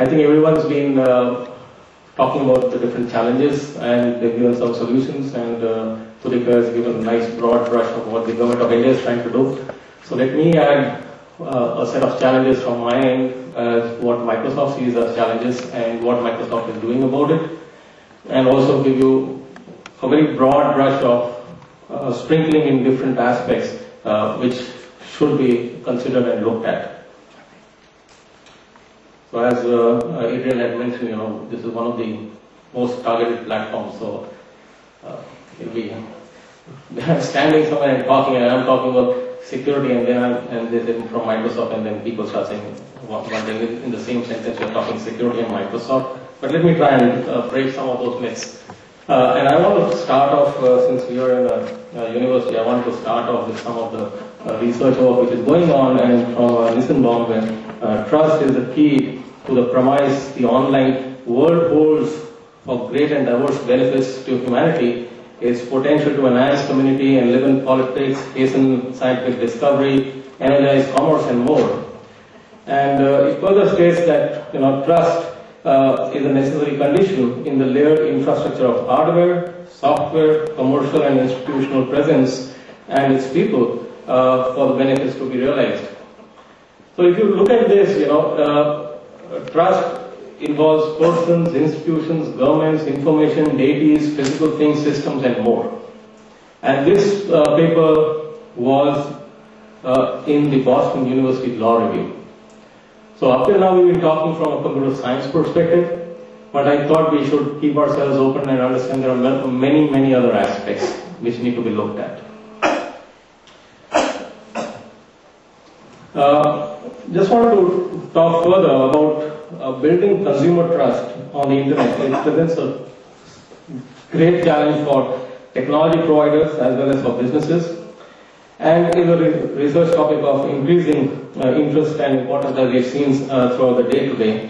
I think everyone's been talking about the different challenges and they've given some solutions, and Tulika has given a nice broad brush of what the government of India is trying to do. So let me add a set of challenges from my end, what Microsoft sees as challenges and what Microsoft is doing about it, and also give you a very broad brush of sprinkling in different aspects which should be considered and looked at. So as Adrian had mentioned, this is one of the most targeted platforms. So it'll be standing somewhere and talking, and I'm talking about security, and then they say from Microsoft, and then people start saying one thing in the same sentence. We're talking security and Microsoft. But let me try and break some of those myths. And I want to start off, since we are in a university, I want to start off with some of the research work which is going on, and from Nissenbaum, where trust is the key to the premise the online world holds for great and diverse benefits to humanity, its potential to enhance community and live in politics, hasten scientific discovery, energize commerce, and more. And it further states that trust is a necessary condition in the layered infrastructure of hardware, software, commercial and institutional presence and its people for the benefits to be realized. So if you look at this, trust involves persons, institutions, governments, information, deities, physical things, systems, and more. And this paper was in the Boston University Law Review. So up till now we've been talking from a computer science perspective, but I thought we should keep ourselves open and understand there are many, many other aspects which need to be looked at. Just wanted to talk further about building consumer trust on the internet. It presents a great challenge for technology providers as well as for businesses, and is a research topic of increasing interest and importance as we've seen throughout the day today.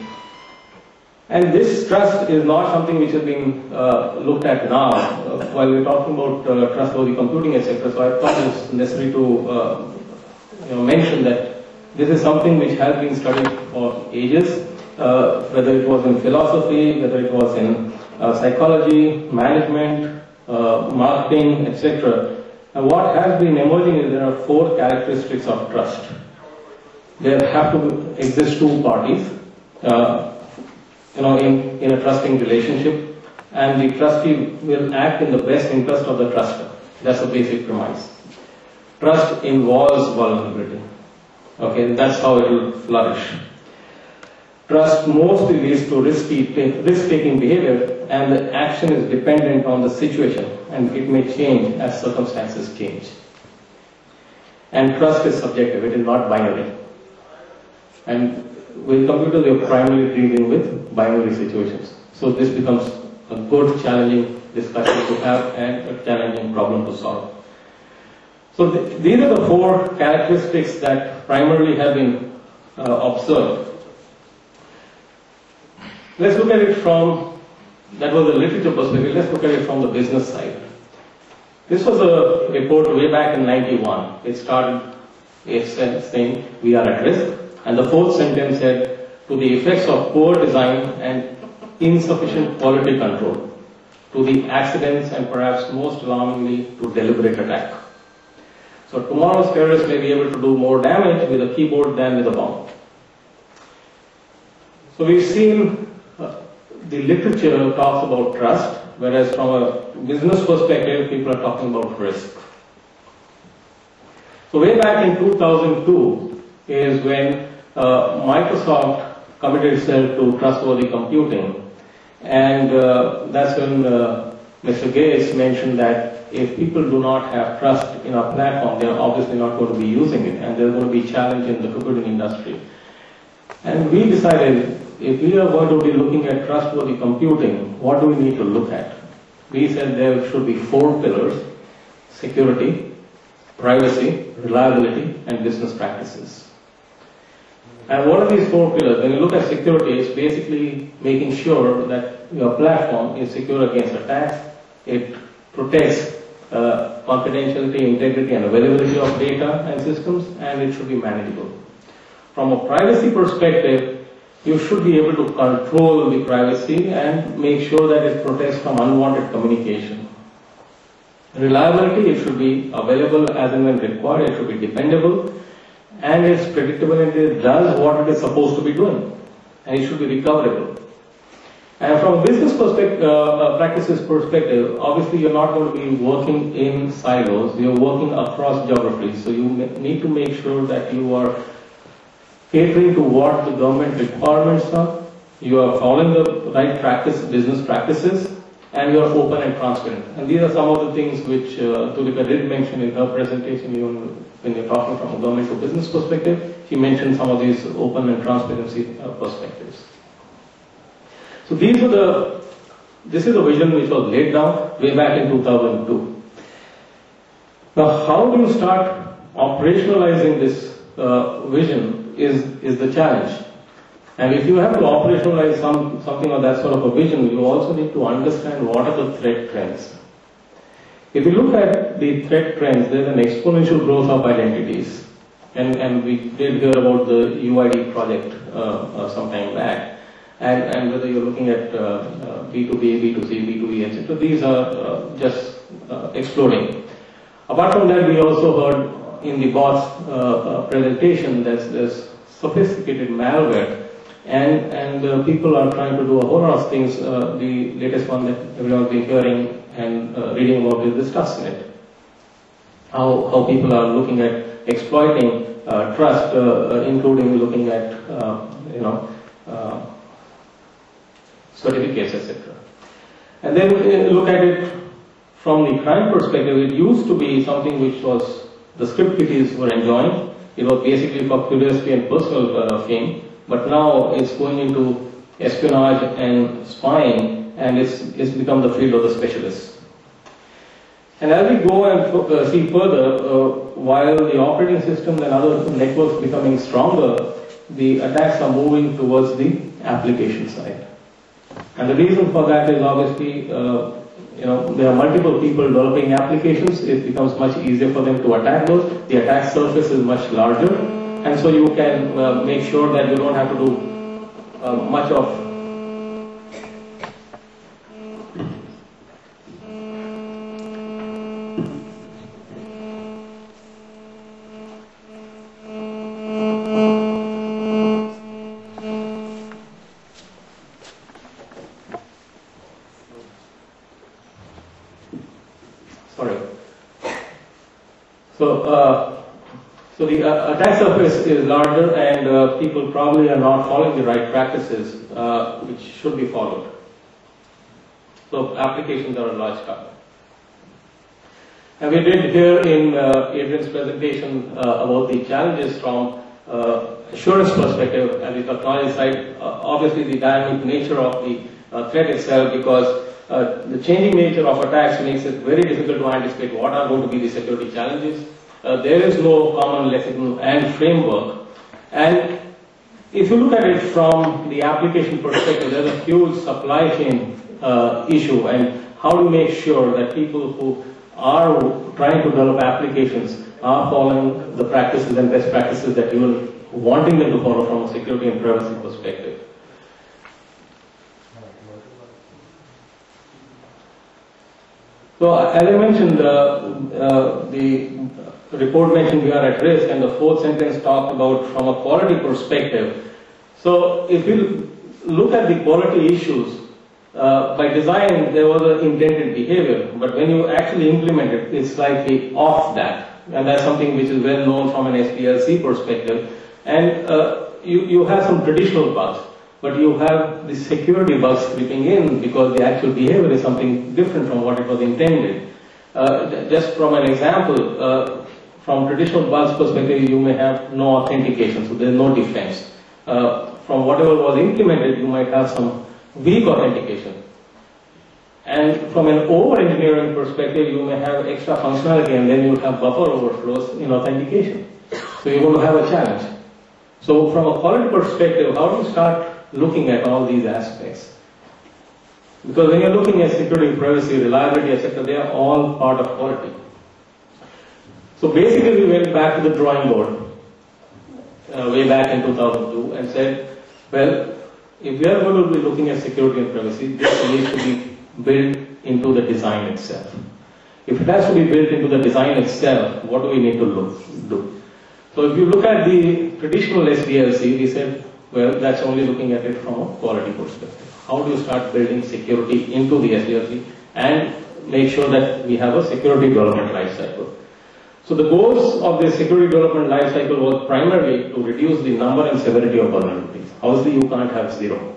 And this trust is not something which is being looked at now while we're talking about trustworthy computing, etc. So I thought it's necessary to mention that this is something which has been studied for ages, whether it was in philosophy, whether it was in psychology, management, marketing, etc. And what has been emerging is there are 4 characteristics of trust. There have to exist 2 parties, in a trusting relationship, and the trustee will act in the best interest of the truster. That's the basic premise. Trust involves vulnerability. Okay, that's how it will flourish. Trust mostly leads to risk-taking behavior, and the action is dependent on the situation, and it may change as circumstances change. And trust is subjective, it is not binary. And with computers, we are primarily dealing with binary situations. So this becomes a good, challenging discussion to have and a challenging problem to solve. So these are the 4 characteristics that primarily have been observed. Let's look at it from, that was the literature perspective, let's look at it from the business side. This was a report way back in 91. It started saying we are at risk, and the 4th sentence said to the effects of poor design and insufficient quality control, to the accidents and perhaps most alarmingly to deliberate attack. So tomorrow's terrorists may be able to do more damage with a keyboard than with a bomb. So we've seen the literature talks about trust, whereas from a business perspective, people are talking about risk. So way back in 2002 is when Microsoft committed itself to trustworthy computing, and that's when Mr. Gates mentioned that if people do not have trust in our platform, they are obviously not going to be using it, and there's going to be a challenge in the computing industry. And we decided, if we are going to be looking at trustworthy computing, what do we need to look at? We said there should be 4 pillars: security, privacy, reliability, and business practices. And what are these 4 pillars? When you look at security, it's basically making sure that your platform is secure against attacks. It protects confidentiality, integrity, and availability of data and systems, and it should be manageable. From a privacy perspective, you should be able to control the privacy and make sure that it protects from unwanted communication. Reliability, it should be available as and when required, it should be dependable, and it's predictable and it does what it is supposed to be doing, and it should be recoverable. And from a business practices perspective, obviously you're not going to be working in silos, you're working across geographies, so you need to make sure that you are catering to what the government requirements are, you are following the right business practices, and you are open and transparent. And these are some of the things which Tulika did mention in her presentation, even when you're talking from a government to business perspective. She mentioned some of these open and transparency perspectives. So this is a vision which was laid down way back in 2002. Now, how do you start operationalizing this vision is the challenge. And if you have to operationalize something of that sort of a vision, you also need to understand what are the threat trends. If you look at the threat trends, there's an exponential growth of identities. And we did hear about the UID project some time back. And whether you're looking at B2B, B2C, B2E, etc., these are just exploding. Apart from that, we also heard in the boss presentation that there's sophisticated malware, and people are trying to do a whole lot of things. The latest one that everyone's been hearing and reading about is the Trustworthy. How people are looking at exploiting trust, including looking at certificates, etc. And then look at it from the crime perspective. It used to be something which was the script kiddies were enjoying. It was basically for curiosity and personal fame, but now it's going into espionage and spying, and it's become the field of the specialists. And as we go and see further, while the operating systems and other networks becoming stronger, the attacks are moving towards the application side. And the reason for that is obviously, there are multiple people developing applications. It becomes much easier for them to attack those. The attack surface is much larger, and so you can make sure that you don't have to do much of So the attack surface is larger, and people probably are not following the right practices which should be followed. So applications are a large target. And we did hear in Adrian's presentation about the challenges from assurance perspective and the technology side. Obviously, the dynamic nature of the threat itself, because the changing nature of attacks makes it very difficult to anticipate what are going to be the security challenges. There is no common lexicon and framework. And if you look at it from the application perspective, there's a huge supply chain issue, and how to make sure that people who are trying to develop applications are following the practices and best practices that you are wanting them to follow from a security and privacy perspective. So as I mentioned, the report mentioned we are at risk, and the fourth sentence talked about from a quality perspective. So if you look at the quality issues, by design there was an intended behavior, but when you actually implement it, it's slightly off that. And that's something which is well known from an SPLC perspective. And you have some traditional bugs, but you have the security bugs creeping in because the actual behavior is something different from what it was intended. Just from an example, from traditional bugs perspective, you may have no authentication, so there is no defense. From whatever was implemented, you might have some weak authentication. And from an over-engineering perspective, you may have extra functionality, and then you have buffer overflows in authentication. So you're going to have a challenge. So from a quality perspective, how do you start looking at all these aspects? Because when you're looking at security, privacy, reliability, etc., they are all part of quality. So basically, we went back to the drawing board way back in 2002 and said, well, if we are going to be looking at security and privacy, this needs to be built into the design itself. If it has to be built into the design itself, what do we need to do? So if you look at the traditional SDLC, we said, well, that's only looking at it from a quality perspective. How do you start building security into the SDLC and make sure that we have a security development life cycle? So the goals of the security development life cycle was primarily to reduce the number and severity of vulnerabilities. Obviously, you can't have zero.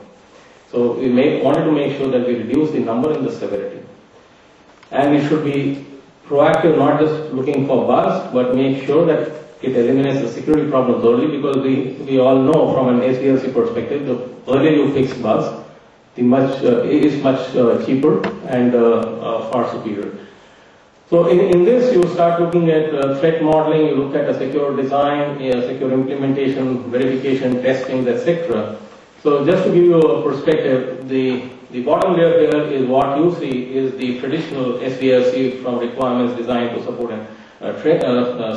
So we wanted to make sure that we reduce the number and the severity. And we should be proactive, not just looking for bugs, but make sure that it eliminates the security problems early, because we all know from an SDLC perspective, the earlier you fix bugs, it is much cheaper and far superior. So in this, you start looking at threat modeling, you look at a secure design, secure implementation, verification, testing, etc. So just to give you a perspective, the bottom layer here is what you see is the traditional SDLC from requirements designed to support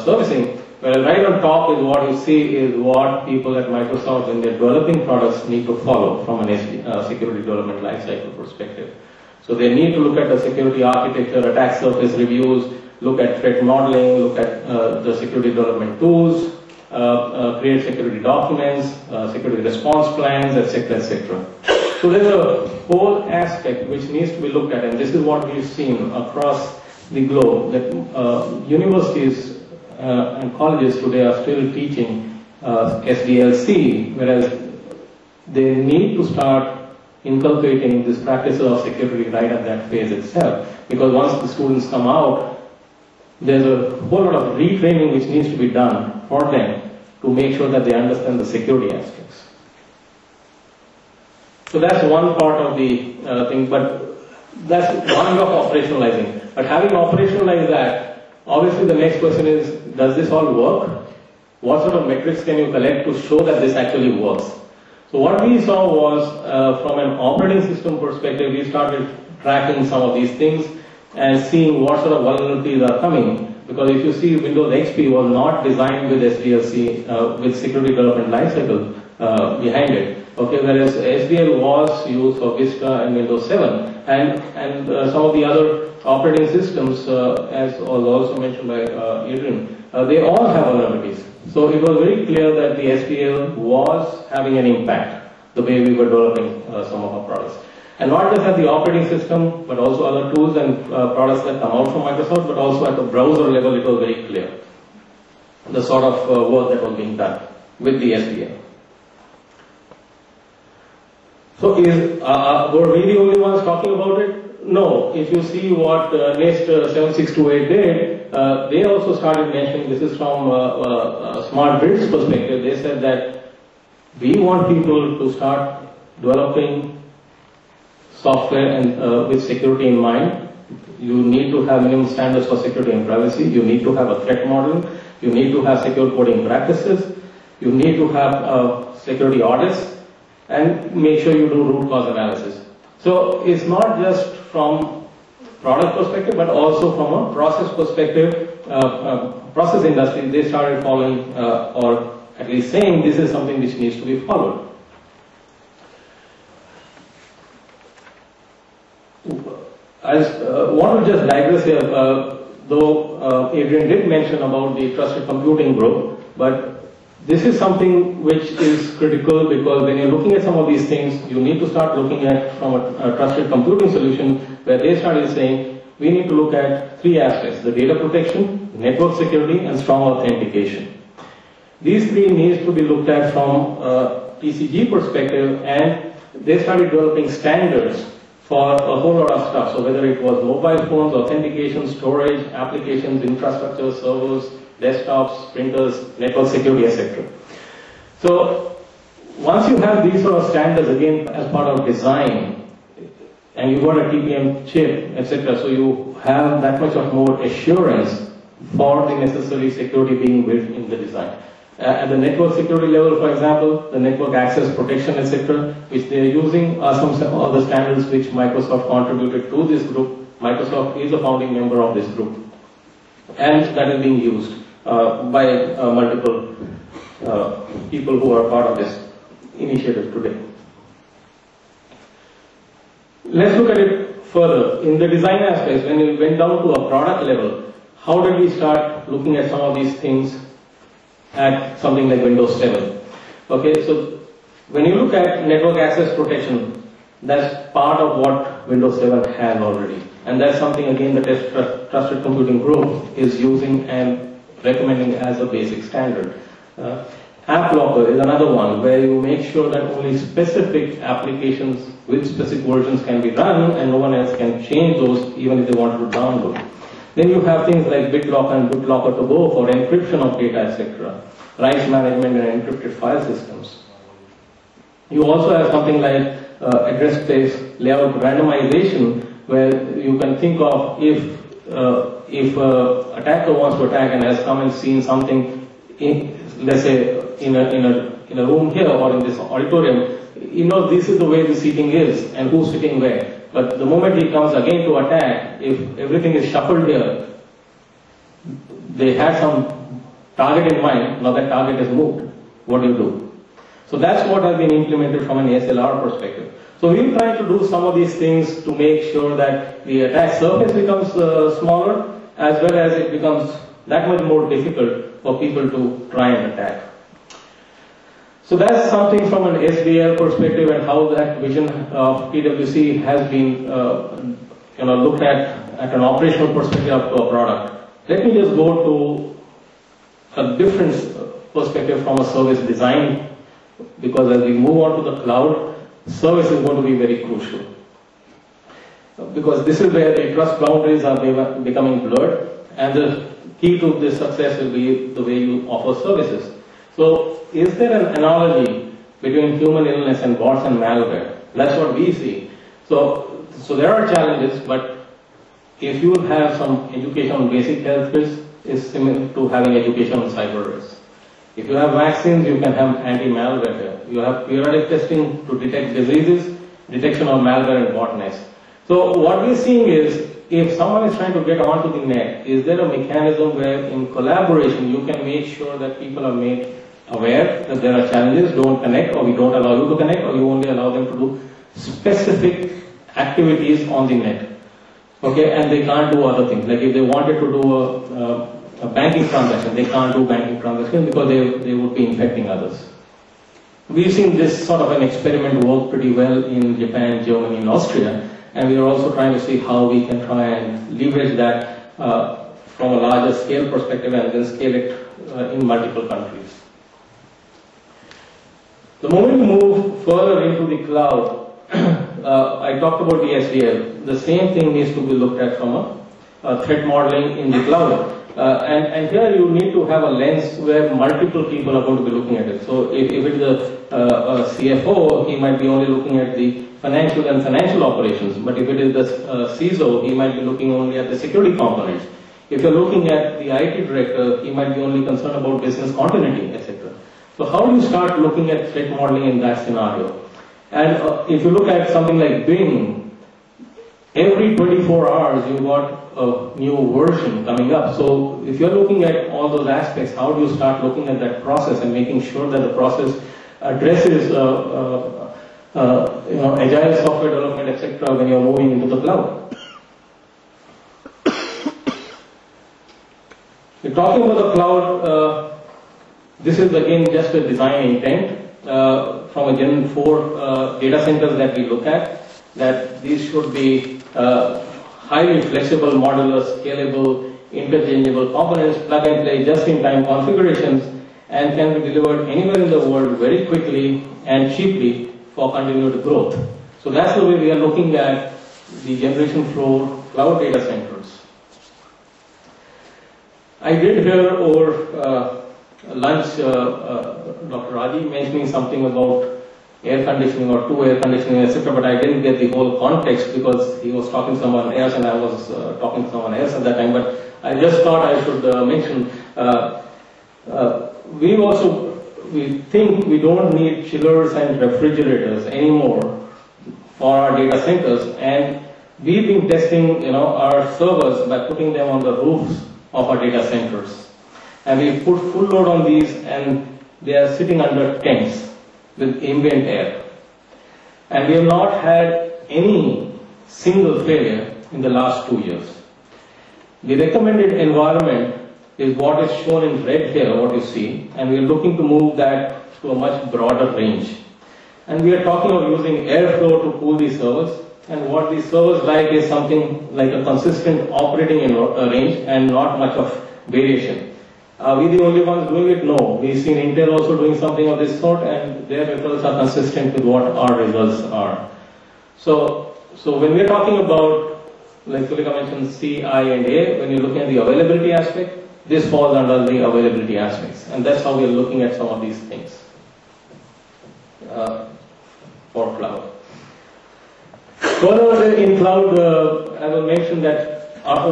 servicing. Well, right on top is what you see is what people at Microsoft in their developing products need to follow from an security development lifecycle perspective. So they need to look at the security architecture, attack surface reviews, look at threat modeling, look at the security development tools, create security documents, security response plans, etc., etc. So there's a whole aspect which needs to be looked at, and this is what we've seen across the globe, that universities and colleges today are still teaching SDLC, whereas they need to start inculcating this practice of security right at that phase itself. Because once the students come out, there's a whole lot of retraining which needs to be done for them to make sure that they understand the security aspects. So that's one part of the thing, but that's one way of operationalizing. But having operationalized that, obviously the next question is, does this all work? What sort of metrics can you collect to show that this actually works? So what we saw was, from an operating system perspective, we started tracking some of these things and seeing what sort of vulnerabilities are coming. Because if you see, Windows XP was not designed with SDLC, with security development lifecycle behind it. Okay, whereas SDL was used for Vista and Windows 7, and some of the other operating systems, as was also mentioned by Adrian, they all have vulnerabilities. So it was very clear that the SDL was having an impact the way we were developing some of our products. And not just at the operating system, but also other tools and products that come out from Microsoft, but also at the browser level, it was very clear the sort of work that was being done with the SDL. So were we the only ones talking about it? No. If you see what NIST 7628 did, they also started mentioning, this is from Smart Grid's perspective, they said that we want people to start developing software and with security in mind. You need to have minimum standards for security and privacy. You need to have a threat model. You need to have secure coding practices. You need to have security audits, and make sure you do root cause analysis. So it's not just from product perspective, but also from a process perspective. Process industry, they started following, or at least saying this is something which needs to be followed. I want to just digress here, though Adrian did mention about the trusted computing group, but this is something which is critical, because when you're looking at some of these things, you need to start looking at from a trusted computing solution, where they started saying we need to look at three aspects: the data protection, network security, and strong authentication. These three needs to be looked at from a TCG perspective, and they started developing standards for a whole lot of stuff. So whether it was mobile phones, authentication, storage, applications, infrastructure, servers, desktops, printers, network security, etc. So once you have these sort of standards, again, as part of design, and you got a TPM chip, etc., so you have that much of more assurance for the necessary security being built in the design. At the network security level, for example, the network access protection, etc., which they are using are some of the standards which Microsoft contributed to this group. Microsoft is a founding member of this group, and that is being used by multiple people who are part of this initiative today. Let's look at it further. In the design aspects, when we went down to a product level, how did we start looking at some of these things at something like Windows 7? Okay, so when you look at network access protection, that's part of what Windows 7 has already. And that's something, again, the Trusted Computing Group is using and recommending as a basic standard. App Locker is another one where you make sure that only specific applications with specific versions can be run and no one else can change those even if they want to download. Then you have things like BitLocker and BitLocker to go for encryption of data, etc. Rights management and encrypted file systems. You also have something like address space layout randomization, where you can think of if attacker wants to attack and has come and seen something, let's say in a room here or in this auditorium, this is the way the seating is and who's sitting where. But the moment he comes again to attack, if everything is shuffled here, they had some target in mind, now that target is moved. What do you do? So that's what has been implemented from an SLR perspective. So we're trying to do some of these things to make sure that the attack surface becomes smaller, as well as it becomes that much more difficult for people to try and attack. So that's something from an SDL perspective and how that vision of PwC has been looked at an operational perspective up to a product. Let me just go to a different perspective from a service design, because as we move on to the cloud, service is going to be very crucial. Because this is where the trust boundaries are becoming blurred, and the key to this success will be the way you offer services. So, is there an analogy between human illness and bots and malware? That's what we see. So there are challenges, but if you have some education on basic health risks, it's similar to having education on cyber risks. If you have vaccines, you can have anti-malware here. You have periodic testing to detect diseases, detection of malware and botnets. So what we're seeing is, if someone is trying to get onto the net, is there a mechanism where in collaboration you can make sure that people are made aware that there are challenges, don't connect, or we don't allow you to connect, or you only allow them to do specific activities on the net. Okay, and they can't do other things. Like if they wanted to do a banking transaction, they can't do banking transactions because they would be infecting others. We've seen this sort of an experiment work pretty well in Japan, Germany, and Austria, and we are also trying to see how we can try and leverage that from a larger scale perspective and then scale it in multiple countries. The moment we move further into the cloud, I talked about the SDL. The same thing needs to be looked at from a threat modeling in the cloud. And here you need to have a lens where multiple people are going to be looking at it. So if it is a CFO, he might be only looking at the financial and financial operations. But if it is the CISO, he might be looking only at the security components. If you're looking at the IT director, he might be only concerned about business continuity, etc. So how do you start looking at threat modeling in that scenario? And if you look at something like Bing, every 24 hours you've got a new version coming up. So if you're looking at all those aspects, how do you start looking at that process and making sure that the process addresses agile software development, etc. when you're moving into the cloud? We're talking about the cloud. This is again just a design intent from a Gen 4 data centers that we look at, that these should be highly flexible, modular, scalable, interchangeable components, plug and play, just-in-time configurations, and can be delivered anywhere in the world very quickly and cheaply for continued growth. So that's the way we are looking at the Generation 4 cloud data centers. I did hear over lunch, Dr. Raji mentioning something about air conditioning or two air conditioning, etc. But I didn't get the whole context because he was talking to someone else and I was talking to someone else at that time. But I just thought I should mention, we think we don't need chillers and refrigerators anymore for our data centers, and we've been testing our servers by putting them on the roofs of our data centers. And we put full load on these and they are sitting under tents with ambient air. And we have not had any single failure in the last 2 years. The recommended environment is what is shown in red here, what you see, and we are looking to move that to a much broader range. And we are talking of using airflow to cool these servers, and what these servers like is something like a consistent operating range and not much of variation. Are we the only ones doing it? No. We've seen Intel also doing something of this sort, and their results are consistent with what our results are. So when we're talking about, like Sulika mentioned, C, I, and A, when you're looking at the availability aspect, this falls under the availability aspects, and that's how we're looking at some of these things for cloud. Further, in cloud, I will mention that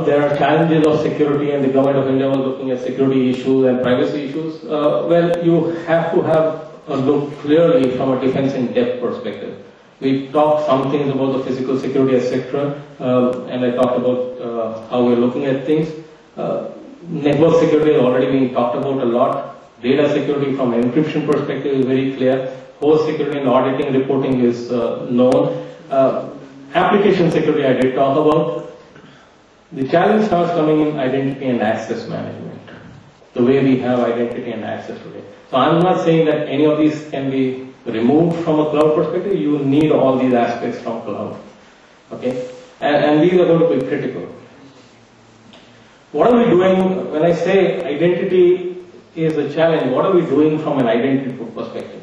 there are challenges of security, and the government of India was looking at security issues and privacy issues. Well, you have to have a look clearly from a defense in depth perspective. We talked some things about the physical security, etc., and I talked about how we're looking at things. Network security has already been talked about a lot. Data security from an encryption perspective is very clear. Host security and auditing reporting is known. Application security I did talk about. The challenge starts coming in identity and access management, the way we have identity and access today. So I'm not saying that any of these can be removed from a cloud perspective. You need all these aspects from cloud. Okay? And these are going to be critical. What are we doing when I say identity is a challenge? What are we doing from an identity perspective?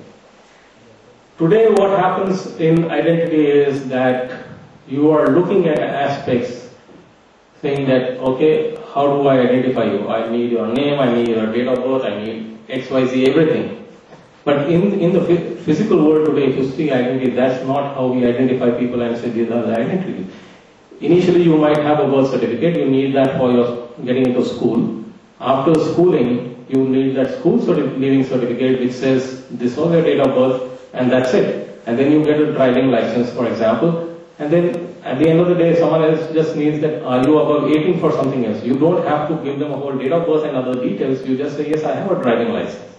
Today what happens in identity is that you are looking at aspects saying that, okay, how do I identify you? I need your name, I need your date of birth, I need XYZ, everything. But in the physical world today, if you see identity, that's not how we identify people and say these are the identities. Initially, you might have a birth certificate, you need that for your getting into school. After schooling, you need that school leaving certificate which says this was your date of birth, and that's it. And then you get a driving license, for example, and then at the end of the day, someone else just needs that, are you above 18 for something else? You don't have to give them a whole date of birth and other details, you just say, yes, I have a driving license.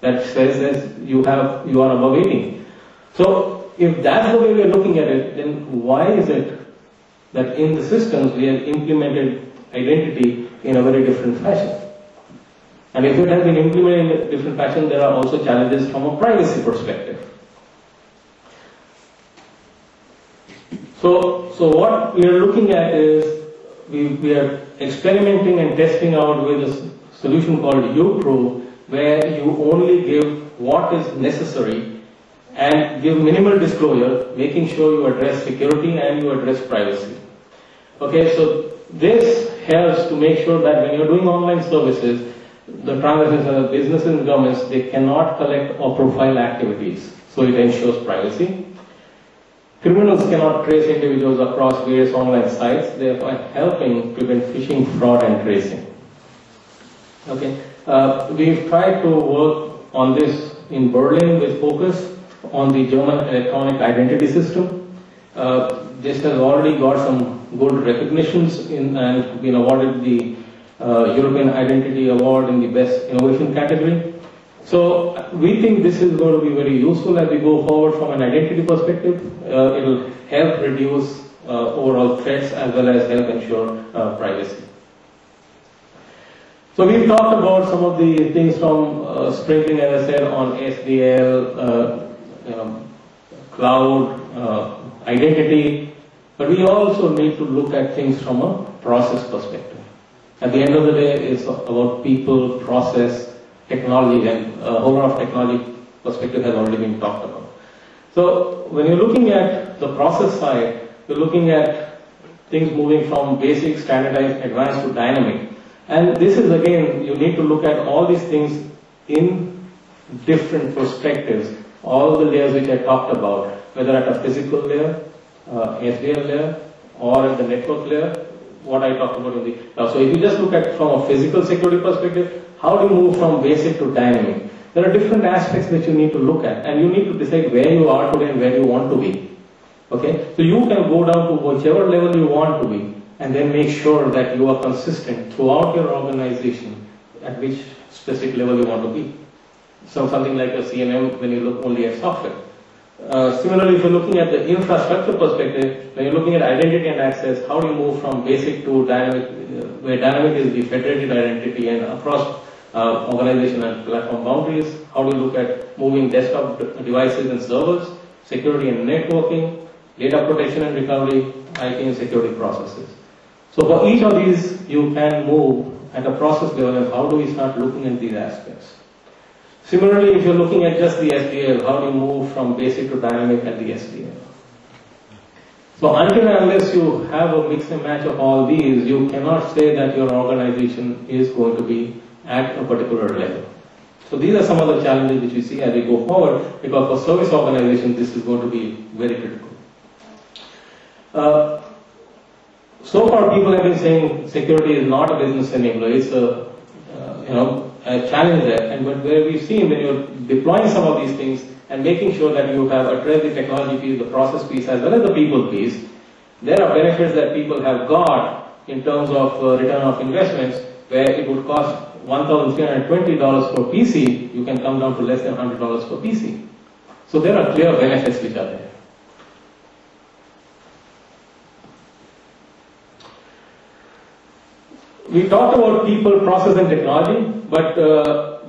That says that you are above 18. So, if that's the way we are looking at it, then why is it that in the systems we have implemented identity in a very different fashion? And if it has been implemented in a different fashion, there are also challenges from a privacy perspective. So what we are looking at is, we are experimenting and testing out with a solution called UProve, where you only give what is necessary and give minimal disclosure, making sure you address security and you address privacy. Okay, so this helps to make sure that when you're doing online services, the transactions of businesses and governments, they cannot collect or profile activities. So it ensures privacy. Criminals cannot trace individuals across various online sites, therefore helping prevent phishing, fraud, and tracing. Okay, we've tried to work on this in Berlin with focus on the German electronic identity system. This has already got some good recognitions and been awarded the European Identity Award in the Best Innovation category. So we think this is going to be very useful as we go forward from an identity perspective. It will help reduce overall threats as well as help ensure privacy. So we've talked about some of the things from sprinkling, as I said, on SDL, cloud, identity, but we also need to look at things from a process perspective. At the end of the day, it's about people, process, technology, and a whole lot of technology perspective has already been talked about. So when you're looking at the process side, you're looking at things moving from basic, standardized, advanced to dynamic. And this is again, you need to look at all these things in different perspectives, all the layers which I talked about, whether at a physical layer, SDL layer, or at the network layer, what I talked about in the... So if you just look at from a physical security perspective, how do you move from basic to dynamic? There are different aspects that you need to look at, and you need to decide where you are today and where you want to be. Okay? So you can go down to whichever level you want to be, and then make sure that you are consistent throughout your organization at which specific level you want to be. So something like a CMM when you look only at software. Similarly, if you're looking at the infrastructure perspective, when you're looking at identity and access, how do you move from basic to dynamic, where dynamic is the federated identity and across organization and platform boundaries? How do you look at moving desktop devices and servers, security and networking, data protection and recovery, IT and security processes? So for each of these, you can move at a process level, and how do we start looking at these aspects? Similarly, if you're looking at just the SDL, how do you move from basic to dynamic at the SDL? So until and unless you have a mix and match of all these, you cannot say that your organization is going to be at a particular level. So these are some of the challenges which we see as we go forward, because for service organizations, this is going to be very critical. So far, people have been saying security is not a business enabler. It's a challenge there. And where we've seen when you're deploying some of these things and making sure that you have addressed the technology piece, the process piece, as well as the people piece, there are benefits that people have got in terms of return of investments, where it would cost $1,320 per PC, you can come down to less than $100 per PC. So there are clear benefits which are there. We talked about people, process and technology, but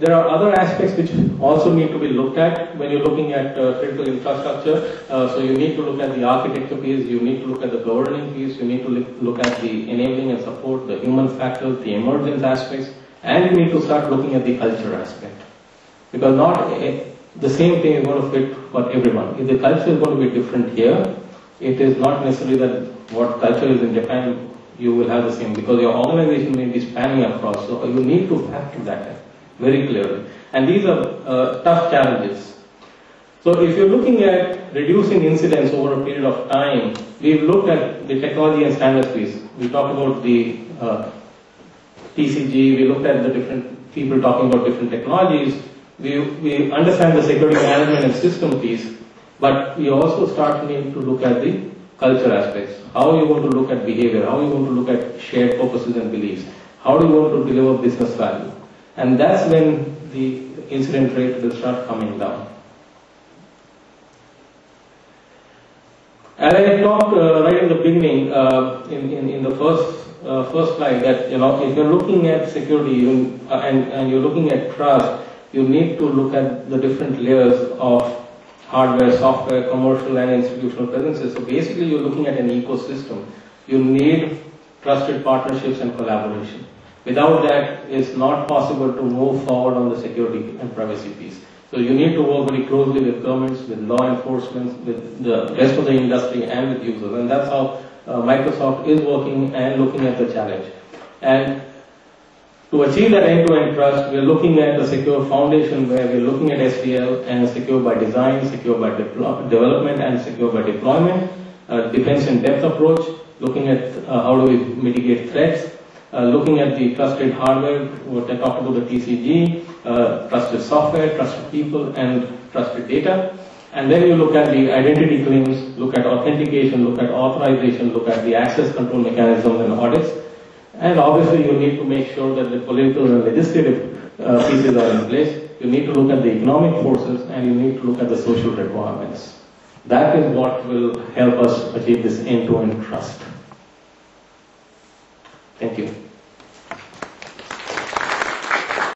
there are other aspects which also need to be looked at when you're looking at critical infrastructure. So you need to look at the architecture piece, you need to look at the governing piece, you need to look at the enabling and support, the human factors, the emergence aspects, and you need to start looking at the culture aspect. Because not the same thing is going to fit for everyone. If the culture is going to be different here, it is not necessarily that what culture is in Japan you will have the same, because your organization may be spanning across, so you need to factor that in very clearly. And these are tough challenges. So if you're looking at reducing incidents over a period of time, we've looked at the technology and standards piece. We talked about the TCG, we looked at the different people talking about different technologies, we understand the security management and system piece, but we also start needing to look at the culture aspects. How are you going to look at behavior? How are you going to look at shared purposes and beliefs? How do you want to deliver business value? And that's when the incident rate will start coming down. As I talked right in the beginning, in the first slide, that if you're looking at security and you're looking at trust, you need to look at the different layers of hardware, software, commercial and institutional presences. So basically you're looking at an ecosystem. You need trusted partnerships and collaboration. Without that, it's not possible to move forward on the security and privacy piece. So you need to work very closely with governments, with law enforcement, with the rest of the industry and with users. And that's how Microsoft is working and looking at the challenge. And to achieve that end-to-end trust, we're looking at a secure foundation where we're looking at SDL and secure by design, secure by development, and secure by deployment, defense in depth approach, looking at how do we mitigate threats, looking at the trusted hardware, what I talked about the TCG, trusted software, trusted people, and trusted data. And then you look at the identity claims, look at authentication, look at authorization, look at the access control mechanisms and audits. And obviously you need to make sure that the political and legislative pieces are in place. You need to look at the economic forces and you need to look at the social requirements. That is what will help us achieve this end-to-end trust. Thank you.